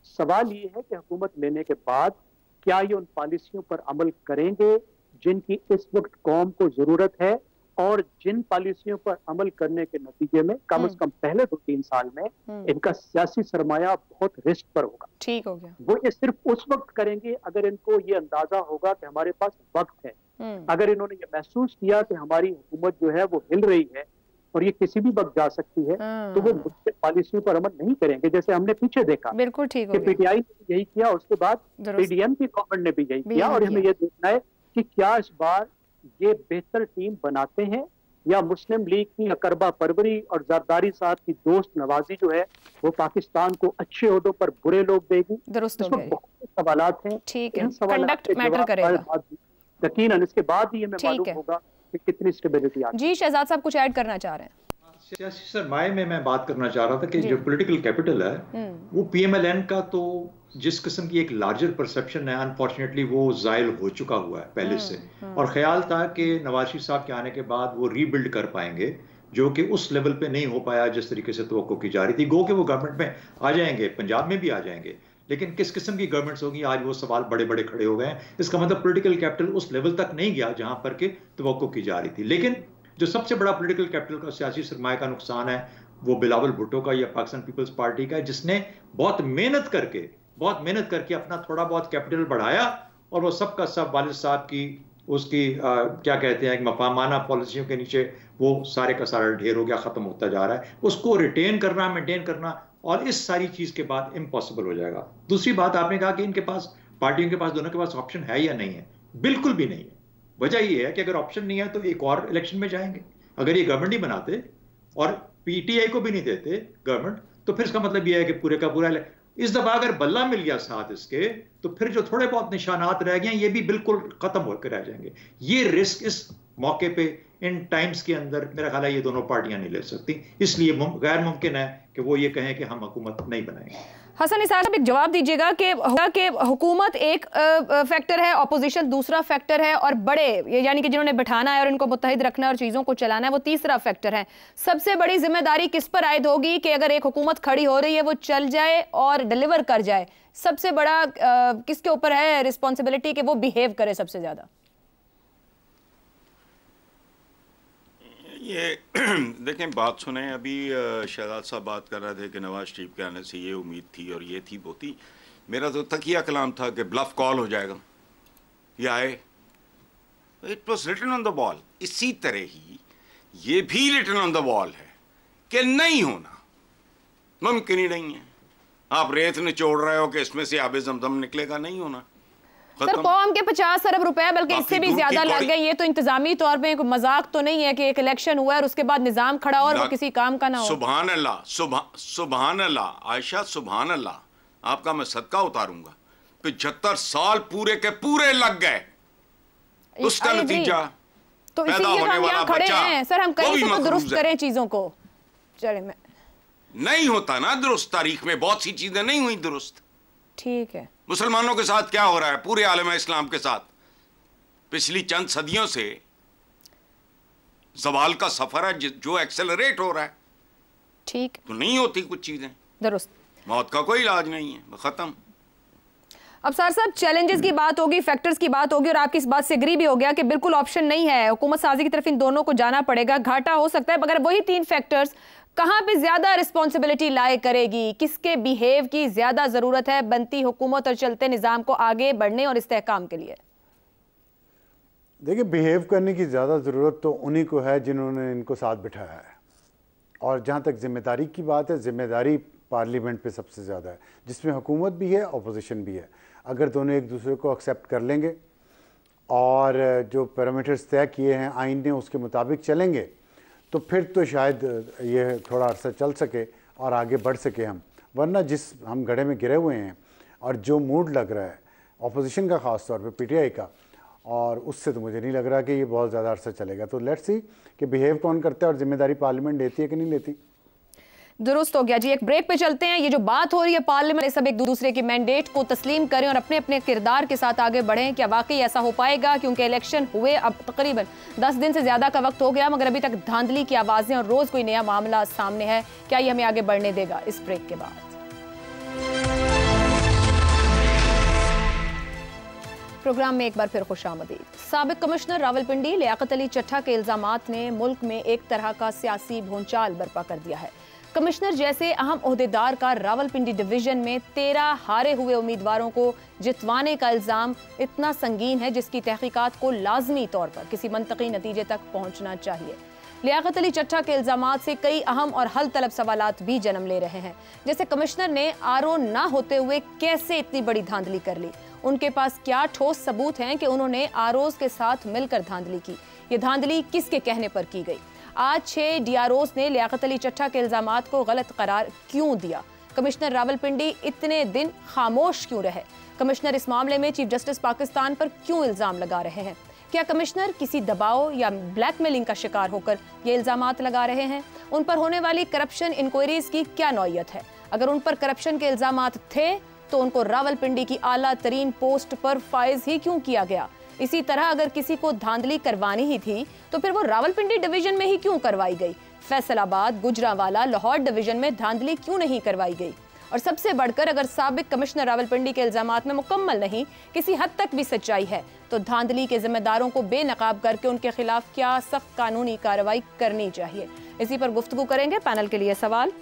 सवाल ये है कि हुकूमत लेने के बाद क्या ये उन पॉलिसियों पर अमल करेंगे जिनकी इस वक्त कौम को जरूरत है, और जिन पॉलिसियों पर अमल करने के नतीजे में कम से कम पहले 2-3 साल में इनका सियासी सरमाया बहुत रिस्क पर होगा। ठीक हो गया। वो ये सिर्फ उस वक्त करेंगे अगर इनको ये अंदाजा होगा कि हमारे पास वक्त है। अगर इन्होंने ये महसूस किया कि हमारी हुकूमत जो है वो हिल रही है और ये किसी भी वक्त जा सकती है, तो वो मुझसे पॉलिसियों पर अमल नहीं करेंगे, जैसे हमने पीछे देखा। बिल्कुल ठीक हो गया। पीटीआई ने यही किया, उसके बाद पीडीएम की गवर्नमेंट ने भी यही किया, और हमें ये देखना है कि क्या इस बार ये बेहतर टीम बनाते हैं या मुस्लिम लीग की अकरबा परवरी और जरदारी साहब की दोस्त नवाजी जो है वो पाकिस्तान को अच्छे ओहदों पर बुरे लोग देगी। दुरुस्त हो गया। बहुत सवालात हैं, ठीक है, कंडक्ट मैटर करेगा यकीनन, इसके बाद ही हमें मालूम होगा कि कितनी स्टेबिलिटी आती है। जी शहजाद साहब कुछ ऐड करना चाह रहे हैं? सियासी सरमाए में मैं बात करना चाह रहा था कि जो पॉलिटिकल कैपिटल है वो पीएमएलएन का तो जिस किस्म की एक लार्जर परसेप्शन है, अनफॉर्चुनेटली वो जायल हो चुका हुआ है पहले से, और ख्याल था कि नवाज शरीफ साहब के आने के बाद वो रीबिल्ड कर पाएंगे, जो कि उस लेवल पे नहीं हो पाया जिस तरीके से तवक्को की जा रही थी। गो के वो गवर्नमेंट में आ जाएंगे, पंजाब में भी आ जाएंगे, लेकिन किस किस्म की गवर्नमेंट्स होगी, आज वो सवाल बड़े बड़े खड़े हो गए हैं। इसका मतलब पॉलिटिकल कैपिटल उस लेवल तक नहीं गया जहां पर के तवक्को की जा रही थी। लेकिन जो सबसे बड़ा पॉलिटिकल कैपिटल का सियासी सरमाए का नुकसान है वो बिलावल भुट्टो का या पाकिस्तान पीपल्स पार्टी का है, जिसने बहुत मेहनत करके अपना थोड़ा बहुत कैपिटल बढ़ाया, और वो सबका सब वालिद साहब की उसकी क्या कहते हैं मफामाना पॉलिसियों के नीचे वो सारे का सारा ढेर हो गया, खत्म होता जा रहा है। उसको रिटेन करना, मेंटेन करना, और इस सारी चीज के बाद इम्पॉसिबल हो जाएगा। दूसरी बात, आपने कहा कि इनके पास, पार्टियों के पास, दोनों के पास ऑप्शन है या नहीं है। बिल्कुल भी नहीं है। वजह ये है कि अगर ऑप्शन नहीं है तो एक और इलेक्शन में जाएंगे। अगर ये गवर्नमेंट ही बनाते और पीटीआई को भी नहीं देते गवर्नमेंट, तो फिर इसका मतलब ये है कि पूरे का पूरा इस दफा अगर बल्ला मिल गया साथ इसके, तो फिर जो थोड़े बहुत निशानात रह गए ये भी बिल्कुल खत्म होकर रह जाएंगे। ये रिस्क इस मौके पे, इन टाइम्स के अंदर मेरा ख्याल है ये दोनों पार्टियां नहीं ले सकती, इसलिए गैर मुमकिन है कि वो ये कहें कि हम हुकूमत नहीं बनाएंगे। हसन निसार साहब एक जवाब दीजिएगा कि हुकूमत एक फैक्टर है, ऑपोजिशन दूसरा फैक्टर है, और बड़े यानी कि जिन्होंने बिठाना है और इनको मुत्तहिद रखना है और चीज़ों को चलाना है वो तीसरा फैक्टर है। सबसे बड़ी जिम्मेदारी किस पर आयद होगी कि अगर एक हुकूमत खड़ी हो रही है वो चल जाए और डिलीवर कर जाए? सबसे बड़ा किसके ऊपर है रिस्पॉन्सिबिलिटी कि वो बिहेव करे सबसे ज़्यादा? ये देखें, बात सुने, अभी शहजाद साहब बात कर रहे थे कि नवाज शरीफ के आने से ये उम्मीद थी और ये थी वो थी। मेरा तो तकिया कलाम था कि ब्लफ कॉल हो जाएगा, ये आए। It was written on the wall. इसी तरह ही ये भी रिटन ऑन द वॉल है कि नहीं होना, मुमकिन ही नहीं है। आप रेत निचोड़ रहे हो कि इसमें से आबे जमजम निकलेगा, नहीं होना। सर कौम के 50 अरब रुपए बल्कि इससे भी ज्यादा लग गए। ये तो इंतजामी तौर पे कोई मजाक तो नहीं है कि एक इलेक्शन हुआ है और उसके बाद निजाम खड़ा हो और वो किसी काम का ना हो। सुभान अल्लाह, सुभान अल्लाह आयशा, सुभान अल्लाह। आपका मैं सदका उतारूंगा। 75 साल पूरे के पूरे लग गए, उसका नतीजा तो इसीलिए हम यहाँ खड़े हैं। सर हम कहीं से तो दुरुस्त करें चीजों को। चले, मैं नहीं होता ना दुरुस्त। तारीख में बहुत सी चीजें नहीं हुई दुरुस्त। ठीक है, मुसलमानों के साथ क्या हो रहा है, पूरे आलम इस्लाम के साथ पिछली चंद सदियों से ज़वाल का सफर है जो एक्सेलरेट हो रहा है। ठीक, तो नहीं होती कुछ चीजें दुरुस्त। मौत का कोई इलाज नहीं है, खत्म। अब सर साहब चैलेंजेस की बात होगी, फैक्टर्स की बात होगी, और आपकी इस बात से एग्री भी हो गया कि बिल्कुल ऑप्शन नहीं है, हुकूमत साजी की तरफ इन दोनों को जाना पड़ेगा। घाटा हो सकता है, मगर वही 3 फैक्टर्स कहां पे ज्यादा रिस्पॉन्सिबिलिटी लाए करेगी, किसके बिहेव की ज्यादा जरूरत है बनती हुकूमत और चलते निजाम को आगे बढ़ने और इस्तेहकाम के लिए? देखिए, बिहेव करने की ज़्यादा ज़रूरत तो उन्हीं को है जिन्होंने इनको साथ बिठाया है। और जहाँ तक जिम्मेदारी की बात है, जिम्मेदारी पार्लियामेंट पे सबसे ज़्यादा है, जिसमें हुकूमत भी है, अपोजिशन भी है। अगर दोनों एक दूसरे को एक्सेप्ट कर लेंगे और जो पैरामीटर्स तय किए हैं आइन ने उसके मुताबिक चलेंगे, तो फिर तो शायद ये थोड़ा अरसा चल सके और आगे बढ़ सके हम। वरना जिस हम गड्ढे में गिरे हुए हैं और जो मूड लग रहा है अपोजिशन का, ख़ास तौर पे पीटीआई का, और उससे तो मुझे नहीं लग रहा कि ये बहुत ज़्यादा अरसा चलेगा। तो लेट्स सी कि बिहेव कौन करता है और जिम्मेदारी पार्लियामेंट लेती है कि नहीं लेती। दुरुस्त हो गया जी। एक ब्रेक पे चलते हैं। ये जो बात हो रही है पार्लियामेंट, सब एक दूसरे की मैंडेट को तस्लीम करें और अपने अपने किरदार के साथ आगे बढ़ें। क्या वाकई ऐसा हो पाएगा? क्योंकि इलेक्शन हुए अब तकरीबन 10 दिन से ज्यादा का वक्त हो गया, मगर अभी तक धांधली की आवाजें और रोज कोई नया मामला सामने है। क्या ये हमें आगे बढ़ने देगा? इस ब्रेक के बाद प्रोग्राम में एक बार फिर खुशामदीद। साबिक कमिश्नर रावलपिंडी लियाकत अली चट्टा के इल्जामात ने मुल्क में एक तरह का सियासी भूचाल बर्पा कर दिया है। कमिश्नर जैसे अहम ओहदेदार का रावलपिंडी डिवीजन में 13 हारे हुए उम्मीदवारों को जितवाने का इल्जाम इतना संगीन है जिसकी तहकीकात को लाजमी तौर पर किसी मंतकी नतीजे तक पहुंचना चाहिए। लियाकत अली चट्टा के इल्जामात से कई अहम और हल तलब सवालात भी जन्म ले रहे हैं, जैसे कमिश्नर ने आरओ ना होते हुए कैसे इतनी बड़ी धांधली कर ली? उनके पास क्या ठोस सबूत हैं कि उन्होंने आरओज के साथ मिलकर धांधली की? ये धांधली किसके कहने पर की गई? आज 6 डीआरओज ने लियाकत अली चट्टा के इल्जामात को गलत करार क्यों दिया? कमिश्नर रावलपिंडी इतने दिन खामोश क्यों रहे? कमिश्नर इस मामले में चीफ जस्टिस पाकिस्तान पर क्यों इल्जाम लगा रहे हैं? क्या कमिश्नर किसी दबाव या ब्लैकमेलिंग का शिकार होकर ये इल्जामात लगा रहे हैं? उन पर होने वाली करप्शन इंक्वायरीज की क्या नौयत है? अगर उन पर करप्शन के इल्जामात थे तो उनको रावलपिंडी की आला तरीन पोस्ट पर फाइज ही क्यों किया गया? इसी तरह अगर किसी को धांधली करवानी ही थी तो फिर वो रावलपिंडी डिवीजन में ही क्यों करवाई गई? फैसलाबाद, गुजरांवाला, लाहौर डिवीजन में धांधली क्यों नहीं करवाई गई? और सबसे बढ़कर अगर साबिक कमिश्नर रावलपिंडी के इल्जामात में मुकम्मल नहीं, किसी हद तक भी सच्चाई है, तो धांधली के जिम्मेदारों को बेनकाब करके उनके खिलाफ क्या सख्त कानूनी कार्रवाई करनी चाहिए? इसी पर गुफ्तगू करेंगे। पैनल के लिए सवाल।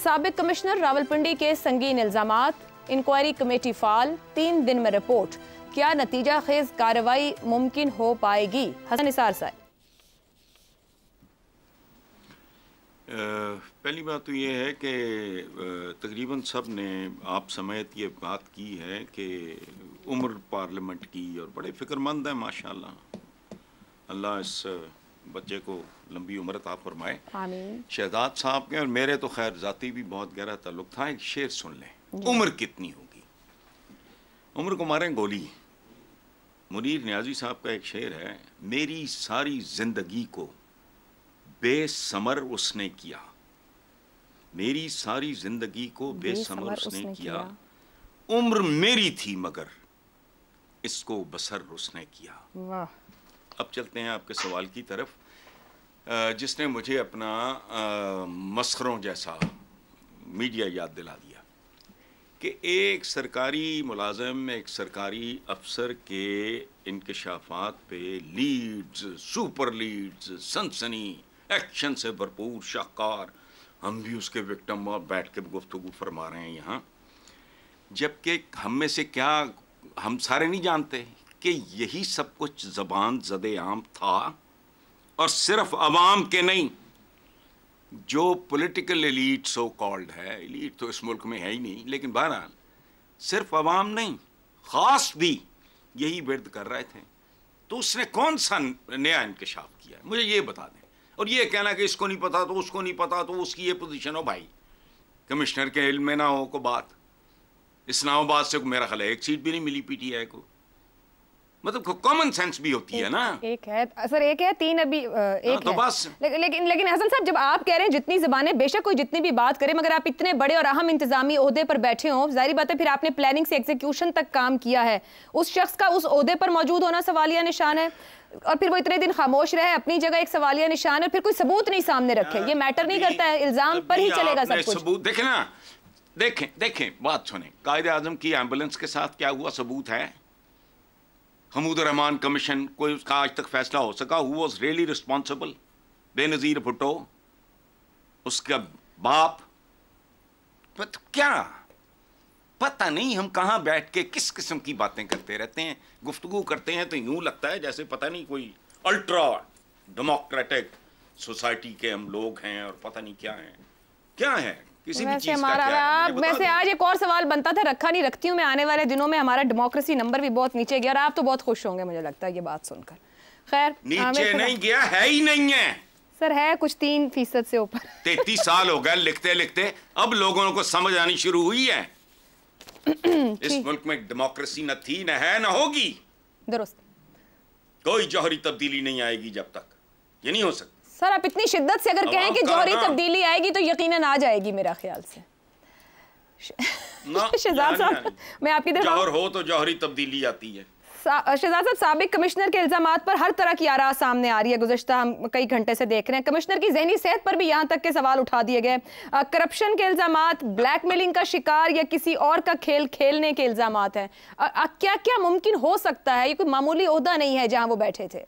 साबिक कमिश्नर रावलपिंडी के संगीन इल्जामात, इंक्वायरी कमेटी फाल, 3 दिन में रिपोर्ट, क्या नतीजा खेज कार्रवाई मुमकिन हो पाएगी? हसन निसार साहब। पहली बात तो ये है कि तकरीबन सब ने आप समेत ये बात की है कि उम्र पार्लियामेंट की और बड़े फिक्रमंद है माशाल्लाह। अल्लाह इस बच्चे को लंबी उम्र अता फरमाए। आमीन। शहजाद साहब के और मेरे तो खैर जाती भी बहुत गहरा ताल्लुक था। एक शेर सुन लें, उम्र कितनी होगी? उम्र को मारें गोली। मुनीर नियाजी साहब का एक शेर है, मेरी सारी जिंदगी को बेसमर उसने किया, मेरी सारी जिंदगी को बेसमर उसने किया, उम्र मेरी थी मगर इसको बसर उसने किया। वाह। अब चलते हैं आपके सवाल की तरफ, जिसने मुझे अपना मस्खरों जैसा मीडिया याद दिला दिया कि एक सरकारी मुलाजिम, एक सरकारी अफसर के इंकशाफात पे लीड्स, सुपर लीड्स, सनसनी, एक्शन से भरपूर, शाहकार, हम भी उसके विक्टिम और बैठ के गुफ्तगू फरमा रहे हैं यहाँ, जबकि हम में से क्या हम सारे नहीं जानते कि यही सब कुछ ज़बान ज़दे आम था और सिर्फ अवाम के नहीं, जो पॉलिटिकल एलीट सो कॉल्ड है, एलीट तो इस मुल्क में है ही नहीं, लेकिन बहरहाल सिर्फ अवाम नहीं, ख़ास भी यही विर्द कर रहे थे। तो उसने कौन सा नया इंकशाफ किया, मुझे ये बता दें। और ये कहना कि इसको नहीं पता तो उसको नहीं पता तो उसकी ये पोजीशन हो, भाई कमिश्नर के इल्म में ना हो को बात। इस्लामाबाद से मेरा ख्याल है एक सीट भी नहीं मिली पीटीआई को, मतलब कॉमन सेंस भी होती है ना। एक है सर, एक है, 3 अभी एक तो है। बस। लेकिन हसन साहब, जब आप कह रहे हैं जितनी ज़बानें, बेशक कोई जितनी भी बात करे, मगर आप इतने बड़े और अहम इंतजामी ओहदे पर बैठे हो, जाहिर बात है फिर आपने प्लानिंग से एग्जीक्यूशन तक काम किया है, उस शख्स का उस ओहदे पर मौजूद होना सवालिया निशान है, और फिर वो इतने दिन खामोश रहे, अपनी जगह एक सवालिया निशान है, फिर कोई सबूत नहीं सामने रखे। ये मैटर नहीं करता है, इल्जाम पर ही चलेगा सब कुछ। सबूत देखें ना, देखें बात सुने, कायदे आजम की एम्बुलेंस के साथ क्या हुआ सबूत है। हमूद रहमान कमीशन, कोई उसका आज तक फैसला हो सका? Who was really responsible? Benazir Bhutto, उसका बाप, तो क्या पता नहीं हम कहाँ बैठ के किस किस्म की बातें करते रहते हैं, गुफ्तगू करते हैं तो यूं लगता है जैसे पता नहीं कोई अल्ट्रा डेमोक्रेटिक सोसाइटी के हम लोग हैं और पता नहीं क्या है किसी भी चीज का क्या है। वैसे आज एक और सवाल बनता था, रखा नहीं, रखती हूँ मैं। आने वाले दिनों में हमारा डेमोक्रेसी नंबर भी बहुत नीचे गया और आप तो बहुत खुश होंगे मुझे लगता है ये बात सुनकर। खैर, नीचे नहीं गया, है ही नहीं है सर, है कुछ 3% से ऊपर। 33 साल हो गए लिखते लिखते, अब लोगों को समझ आनी शुरू हुई है। इस मुल्क में डेमोक्रेसी न थी, न है, न होगी। दुरुस्त। कोई जौहरी तब्दीली नहीं आएगी जब तक, ये नहीं हो सकता। सर, आप इतनी शिद्दत से अगर कहें कि जौहरी तब्दीली आएगी तो यकीनन आ जाएगी मेरा ख्याल से। शहजाद साहब, मैं आपकी तरफ, जौहर हो तो जौहरी तब्दीली आती है। शहजाद साहब, साबिक कमिश्नर के इल्जामात पर हर तरह की आरा सामने आ रही है, गुज़श्ता हम कई घंटे से देख रहे हैं। कमिश्नर की ज़हनी सेहत पर भी यहाँ तक के सवाल उठा दिए गए। करप्शन के इल्जामात, ब्लैकमेलिंग का शिकार या किसी और का खेल खेलने के इल्जामात हैं। क्या क्या मुमकिन हो सकता है? ये कोई मामूली ओहदा नहीं है जहाँ वो बैठे थे।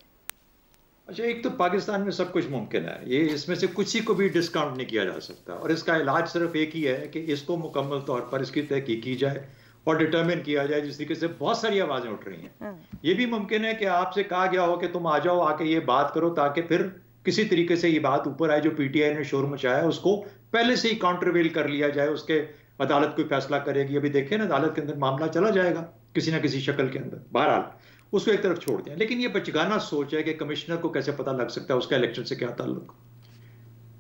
अच्छा, एक तो पाकिस्तान में सब कुछ मुमकिन है, ये इसमें से किसी को भी डिस्काउंट नहीं किया जा सकता, और इसका इलाज सिर्फ एक ही है कि इसको मुकम्मल तौर पर इसकी तहकीक की जाए और डिटर्मिन किया जाए, जिस तरीके से बहुत सारी आवाजें उठ रही हैं। ये भी मुमकिन है कि आपसे कहा गया हो कि तुम आ जाओ, आके ये बात करो, ताकि फिर किसी तरीके से ये बात ऊपर आए। जो पीटीआई ने शोर मचाया उसको पहले से ही काउंटरवेल कर लिया जाए, उसके अदालत कोई फैसला करेगी। अभी देखें ना, अदालत के अंदर मामला चला जाएगा किसी ना किसी शक्ल के अंदर। बहरहाल उसको एक तरफ छोड़ दें, लेकिन ये बचगाना सोच है कि कमिश्नर को कैसे पता लग सकता है उसका इलेक्शन से क्या ताल्लुक।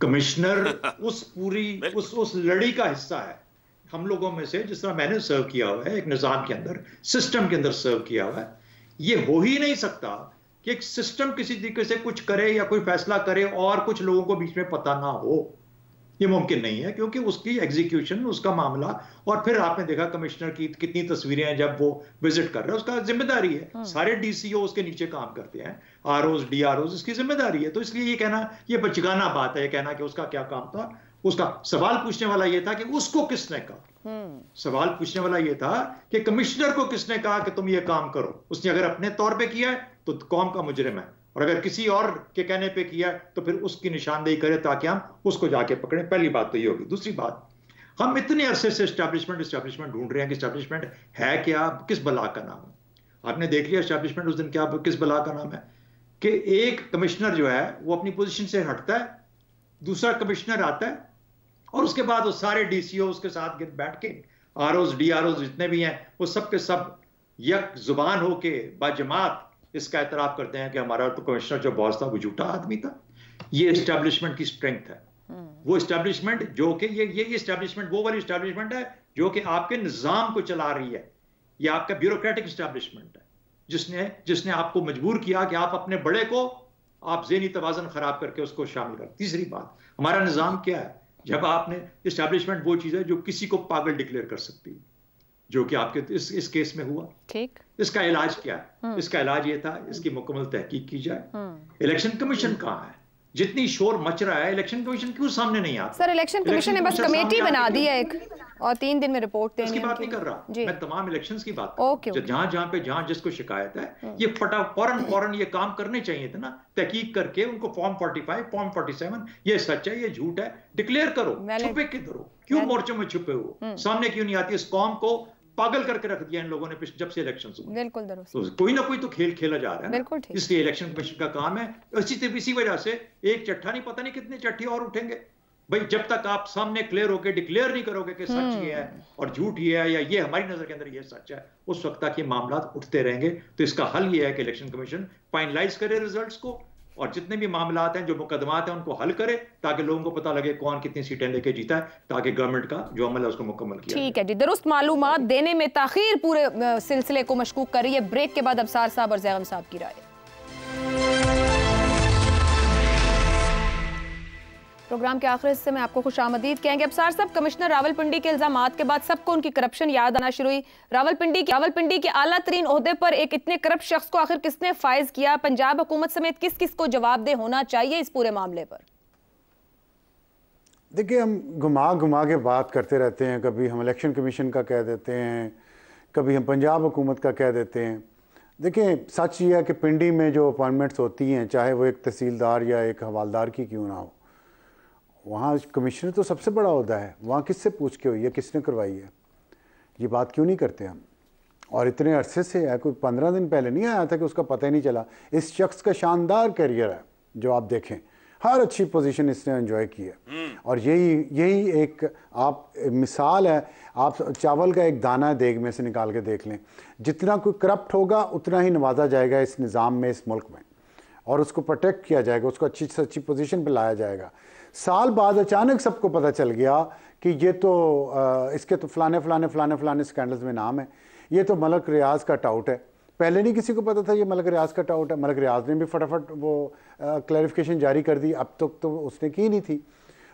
कमिश्नर उस पूरी उस लड़ी का हिस्सा है हम लोगों में से, जिस तरह मैंने सर्व किया हुआ है एक निजाम के अंदर, सिस्टम के अंदर सर्व किया हुआ है। ये हो ही नहीं सकता कि एक सिस्टम किसी तरीके से कुछ करे या कोई फैसला करे और कुछ लोगों को बीच में पता ना हो। ये मुमकिन नहीं है, क्योंकि उसकी एग्जीक्यूशन, उसका मामला, और फिर आपने देखा कमिश्नर की कितनी तस्वीरें हैं जब वो विजिट कर रहे हैं, उसका जिम्मेदारी है। सारे डीसीओ उसके नीचे काम करते हैं, आरओज, डीआरओज, इसकी जिम्मेदारी है। तो इसलिए ये कहना, ये बचगाना बात है ये कहना कि उसका क्या काम था। उसका सवाल पूछने वाला ये था कि उसको किसने कहा। सवाल पूछने वाला ये था कि कमिश्नर को किसने कहा कि तुम ये काम करो। उसने अगर अपने तौर पे किया है तो कौम का मुजरिम है, और अगर किसी और के कहने पे किया है तो फिर उसकी निशानदेही करे ताकि हम उसको जाके पकड़ें। पहली बात तो ये होगी। दूसरी बात, हम इतने अरसे से एस्टैब्लिशमेंट ढूंढ रहे हैं कि एस्टैब्लिशमेंट है क्या, किस बला का नाम है। आपने देख लिया एस्टैब्लिशमेंट उस दिन क्या, किस बला का नाम है कि एक कमिश्नर जो है वो अपनी पोजीशन से हटता है, दूसरा कमिश्नर आता है, और उसके बाद वो सारे डीसीओ उसके साथ बैठ के, आरओज, डीआरओज जितने भी हैं, वो सब के सब यक जुबान होके बाजमात इसका एतराफ करते हैं कि हमारा तो कमिश्नर जो बॉस था वो झूठा आदमी था। ये एस्टैब्लिशमेंट की स्ट्रेंथ है। वो एस्टैब्लिशमेंट जो कि ये एस्टैब्लिशमेंट वो वाली एस्टैब्लिशमेंट है जो कि आपके निजाम को चला रही है। ये आपका ब्यूरोक्रेटिक एस्टैब्लिशमेंट है जिसने आपको मजबूर किया कि आप अपने बड़े को आप ज़हनी तवाज़ुन खराब करके उसको शामिल कर। तीसरी बात, हमारा निजाम क्या है, जब आपने एस्टैब्लिशमेंट वो चीज है जो किसी को पागल डिक्लेयर कर सकती है, जो कि आपके इस केस में हुआ। ठीक, इसका इलाज क्या है? इसका इलाज ये था, इसकी मुकम्मल तहकीक की जाए। इलेक्शन कमीशन कहाँ है? जितनी शोर मच रहा है, इलेक्शन कमीशन क्यों सामने नहीं आता? सर, इलेक्शन कमीशन ने बस कमेटी बना दी है एक, और 3 दिन में रिपोर्ट देनी है। इसकी बात नहीं कर रहा मैं, तमाम इलेक्शंस की बात कर रहा हूं। जहां जिसको शिकायत है, ये फौरन ये काम करने चाहिए थे ना, तहकीक करके उनको फॉर्म 45, फॉर्म 47, ये सच है, ये झूठ है, डिक्लेयर करो। छुपे किधर हो? क्यों मोर्चों में छुपे हो? सामने क्यों नहीं आती? इस कौम को पागल करके रख दिया इन लोगों ने जब से इलेक्शन हुए। बिल्कुल दुरुस्त। तो कोई ना कोई तो खेल खेला जा रहा है। बिल्कुल ठीक। इसलिए इलेक्शन कमीशन का काम है। इसी वजह से एक चट्टा नहीं, पता नहीं कितने चट्टी और उठेंगे भाई, जब तक आप सामने क्लियर होके डिक्लेयर नहीं करोगे कि सच ये है और झूठ ये है, या ये हमारी नजर के अंदर ये सच है, उस वक्त तक ये मामला उठते रहेंगे। तो इसका हल ये है कि इलेक्शन कमीशन फाइनलाइज करे रिजल्ट्स को, और जितने भी मामलात हैं, जो मुकदमात हैं, उनको हल करे, ताकि लोगों को पता लगे कौन कितनी सीटें लेके जीता है, ताकि गवर्नमेंट का जो अमल है उसको मुकम्मल किया। ठीक है जी, दुरुस्त मालूमात देने में ताखीर पूरे सिलसिले को मशकूक कर रही है। ब्रेक के बाद अबसार साहब और ज़ैगम साहब की राय। प्रोग्राम के आखिर हिस्से में आपको खुशामदीद कहेंगे। अबसार साहब, कमिश्नर रावलपिंडी के इल्जामात के बाद सबको उनकी करप्शन याद आना शुरू हुई। रावलपिंडी के आला तरीन ओहदे पर एक इतने करप्ट शख्स को आखिर किसने फाइज किया? पंजाब हुकूमत समेत किस किस को जवाबदेह होना चाहिए इस पूरे मामले पर? देखिए, हम घुमा के बात करते रहते हैं। कभी हम इलेक्शन कमीशन का कह देते हैं, कभी हम पंजाब हुकूमत का कह देते हैं। देखिए, सच ये है कि पिंडी में जो अपॉइंटमेंट्स होती हैं, चाहे वो एक तहसीलदार या एक हवालदार की क्यों ना हो, वहाँ कमिश्नर तो सबसे बड़ा ओहदा है, वहाँ किससे पूछ के हुई है, किसने करवाई है, ये बात क्यों नहीं करते हम? और इतने अरसे से है, कोई 15 दिन पहले नहीं आया था कि उसका पता ही नहीं चला। इस शख्स का शानदार करियर है जो आप देखें, हर अच्छी पोजीशन इसने एंजॉय की है। और यही एक आप मिसाल है। आप चावल का एक दाना देग में से निकाल के देख लें, जितना कोई करप्ट होगा उतना ही नवाजा जाएगा इस निज़ाम में, इस मुल्क में, और उसको प्रोटेक्ट किया जाएगा, उसको अच्छी से अच्छी पोजीशन पे लाया जाएगा। साल बाद अचानक सबको पता चल गया कि ये तो इसके तो फलाने फलाने फलाने फलाने स्कैंडल्स में नाम है, ये तो मलक रियाज का टाउट है। पहले नहीं किसी को पता था ये मलक रियाज का टाउट है। मलक रियाज ने भी फटाफट वो क्लैरिफिकेशन जारी कर दी, अब तक तो उसने की नहीं थी।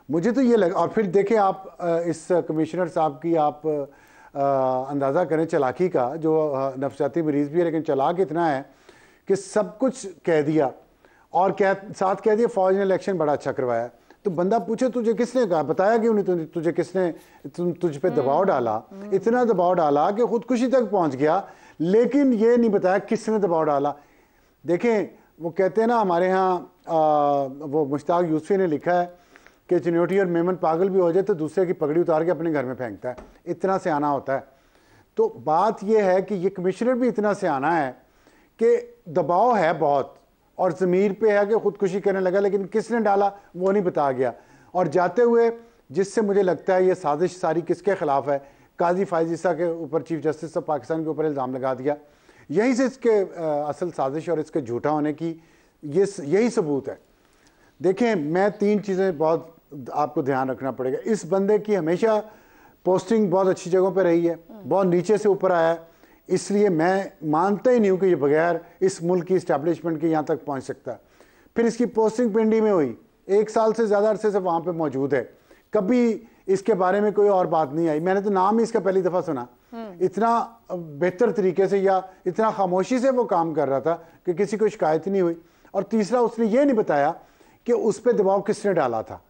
मुझे तो ये लगा। और फिर देखें आप इस कमिश्नर साहब की आप अंदाज़ा करें चालाकी का, जो नफसियाती मरीज़ भी है लेकिन चालाक इतना है कि सब कुछ कह दिया और साथ कह दिया फ़ौज ने इलेक्शन बड़ा अच्छा करवाया। तो बंदा पूछे तुझे किसने कहा, बताया क्यों नहीं तुझे किसने तुझ पे दबाव डाला, इतना दबाव डाला कि खुदकुशी तक पहुंच गया, लेकिन ये नहीं बताया किसने दबाव डाला। देखें वो कहते हैं ना हमारे यहाँ वो मुश्ताक यूसुफी ने लिखा है कि चिन्योटी और मेमन पागल भी हो जाए तो दूसरे की पगड़ी उतार के अपने घर में फेंकता है, इतना सियाना होता है। तो बात यह है कि ये कमिश्नर भी इतना सियाना है कि दबाव है बहुत और ज़मीर पे है कि खुदकुशी करने लगा, लेकिन किसने डाला वो नहीं बता गया। और जाते हुए जिससे मुझे लगता है ये साजिश सारी किसके ख़िलाफ़ है, काजी फायज़ ईसा के ऊपर, चीफ जस्टिस ऑफ पाकिस्तान के ऊपर इल्ज़ाम लगा दिया। यहीं से इसके असल साजिश और इसके झूठा होने की यही सबूत है। देखें मैं 3 चीज़ें बहुत आपको ध्यान रखना पड़ेगा। इस बंदे की हमेशा पोस्टिंग बहुत अच्छी जगहों पर रही है, बहुत नीचे से ऊपर आया है, इसलिए मैं मानता ही नहीं हूँ कि ये बगैर इस मुल्क की इस्टेब्लिशमेंट के यहाँ तक पहुँच सकता। फिर इसकी पोस्टिंग पिंडी में हुई, 1 साल से ज़्यादा अरसे से वहाँ पे मौजूद है, कभी इसके बारे में कोई और बात नहीं आई। मैंने तो नाम ही इसका पहली दफ़ा सुना। इतना बेहतर तरीके से या इतना खामोशी से वो काम कर रहा था कि किसी को शिकायत नहीं हुई। और तीसरा उसने ये नहीं बताया कि उस पर दबाव किसने डाला था।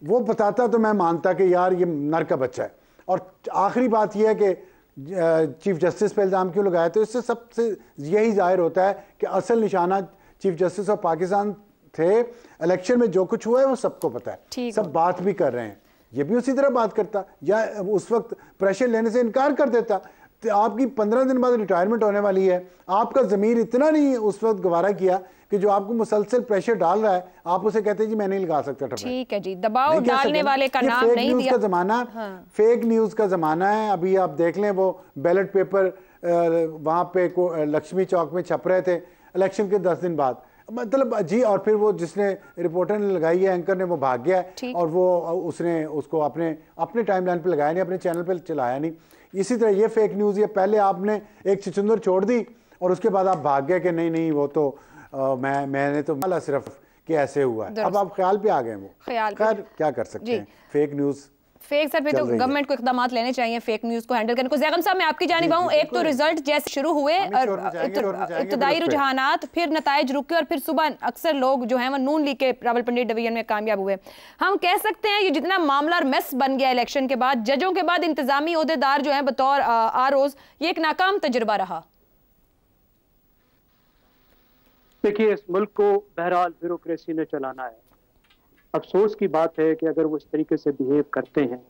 वो बताता तो मैं मानता कि यार ये नर का बच्चा है। और आखिरी बात यह है कि चीफ जस्टिस पे इल्ज़ाम क्यों लगाया, तो इससे सबसे यही जाहिर होता है कि असल निशाना चीफ जस्टिस ऑफ पाकिस्तान थे। इलेक्शन में जो कुछ हुआ है वो सबको पता है, सब बात भी कर रहे हैं। ये भी उसी तरह बात करता या उस वक्त प्रेशर लेने से इनकार कर देता। तो आपकी 15 दिन बाद रिटायरमेंट होने वाली है, आपका ज़मीर इतना नहीं उस वक्त गवारा किया कि जो आपको मुसलसल प्रेशर डाल रहा है आप उसे कहते हैं जी मैं नहीं लगा सकता। ठीक है जी, दबाव डालने वाले का नाम नहीं दिया। फेक न्यूज़ का ज़माना है। अभी आप देख लें वो बैलेट पेपर वहाँ पे लक्ष्मी चौक में छप रहे थे इलेक्शन के 10 दिन बाद, मतलब जी। और फिर वो जिसने रिपोर्टर ने लगाई है, एंकर ने, वो भाग गया है और वो उसने उसको अपने टाइमलाइन पे लगाया नहीं, अपने चैनल पे चलाया नहीं। इसी तरह ये फेक न्यूज़, ये पहले आपने एक चिचुंदर छोड़ दी और उसके बाद आप भाग गए कि नहीं वो तो मैंने तो माला सिर्फ कि ऐसे हुआ है। अब आप ख्याल पे आ गए, वो खैर क्या कर सकते हैं। फेक न्यूज़ फेक सर पे तो गवर्नमेंट को इकदाम लेने चाहिए फेक न्यूज़ को हैंडल करने को। ज़ैगम साहब मैं आपकी जानिब आऊँ, एक तो रिजल्ट जैसे शुरू हुए इब्तदाई रुझानात, फिर नताइज रुके और फिर सुबह अक्सर लोग जो हैं वो नून लीग के रावलपिंडी डिवीजन में कामयाब हुए। हम कह सकते हैं ये जितना मामला मेस बन गया इलेक्शन के बाद, जजों के बाद इंतजामी ओहदेदार जो हैं बतौर आरओज़, ये एक नाकाम तजुर्बा रहा। देखिए इस मुल्क को बहरहाल ब्यूरोक्रेसी ने चलाना है। अफसोस की बात है कि अगर वो इस तरीके से बिहेव करते हैं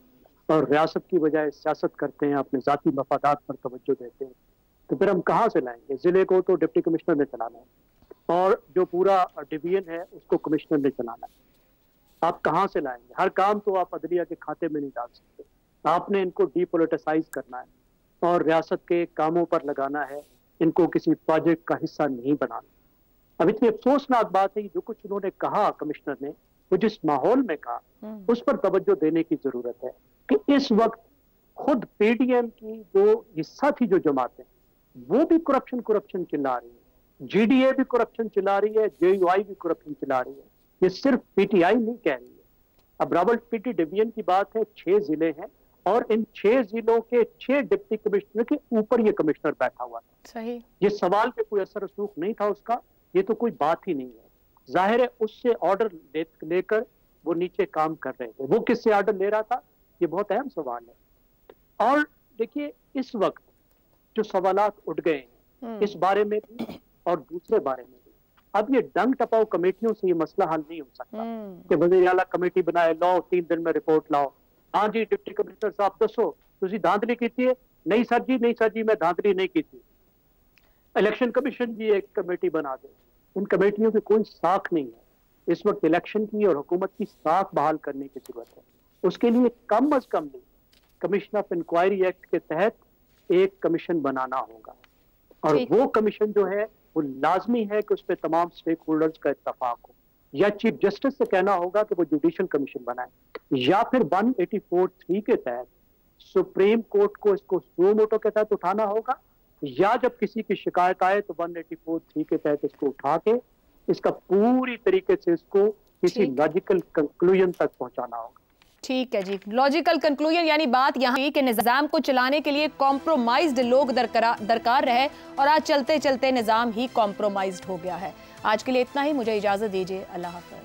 और रियासत की बजाय सियासत करते हैं, अपने ज़ाती मफादात पर तवज्जो देते हैं, तो फिर हम कहाँ से लाएंगे। ज़िले को तो डिप्टी कमिश्नर ने चलाना है और जो पूरा डिवीजन है उसको कमिश्नर ने चलाना है। आप कहाँ से लाएंगे। हर काम तो आप अदलिया के खाते में नहीं डाल सकते। आपने इनको डीपोलिटिसाइज करना है और रियासत के कामों पर लगाना है, इनको किसी प्रोजेक्ट का हिस्सा नहीं बनाना। अब इतनी अफसोसनाक बात है कि जो कुछ उन्होंने कहा कमिश्नर ने, वो जिस माहौल में कहा उस पर तवज्जो देने की जरूरत है कि इस वक्त खुद पीडीएम की जो हिस्सा थी, जो जमातें, वो भी करप्शन चिल्ला रही है, जीडीए भी करप्शन चिल्ला रही है, जेयूआई भी करप्शन चिल्ला रही है। ये सिर्फ पीटीआई नहीं कह रही है। अब रावलपिंडी डिवीजन की बात है, 6 जिले हैं और इन 6 जिलों के 6 डिप्टी कमिश्नर के ऊपर ये कमिश्नर बैठा हुआ था। सही, ये सवाल पे कोई असर रसूख नहीं था उसका, ये तो कोई बात ही नहीं है। जाहिर है उससे ऑर्डर लेकर वो नीचे काम कर रहे थे। वो किससे ऑर्डर ले रहा था, ये बहुत अहम सवाल है। और देखिए इस वक्त जो सवालात उठ गए हैं इस बारे में भी और दूसरे बारे में भी, अब ये डंग टपाओ कमेटियों से ये मसला हल नहीं हो सकता कि वज़ीर आला कमेटी बनाए, लाओ 3 दिन में रिपोर्ट लाओ, हाँ जी डिप्टी कमिश्नर साहब दसो तुसी धांधली की थी? नहीं सर जी, नहीं सर जी, मैं धांधली नहीं की थी। इलेक्शन कमीशन जी एक कमेटी बना दे। इन कमेटियों की कोई साख नहीं है। इस वक्त इलेक्शन की और हुकूमत की साख बहाल करने की जरूरत है। उसके लिए कम अज कम नहीं, कमीशन ऑफ इंक्वायरी एक्ट के तहत एक कमीशन बनाना होगा, और वो कमीशन जो है वो लाजमी है कि उस पर तमाम स्टेक होल्डर्स का इत्तफाक हो, या चीफ जस्टिस से कहना होगा कि वो जुडिशल कमीशन बनाए, या फिर 184(3) के तहत सुप्रीम कोर्ट को इसको सुओ मोटो के तहत उठाना होगा, या जब किसी की शिकायत आए तो 184(3) के तहत इसको उठा के इसका पूरी तरीके से इसको किसी लॉजिकल कंक्लूजन तक पहुंचाना होगा। ठीक है जी, लॉजिकल कंक्लूजन, यानी बात यहाँ कि निज़ाम को चलाने के लिए कॉम्प्रोमाइज्ड लोग दरकार रहे, और आज चलते चलते निज़ाम ही कॉम्प्रोमाइज्ड हो गया है। आज के लिए इतना ही, मुझे इजाज़त दीजिए, अल्लाह हाफ़िज़।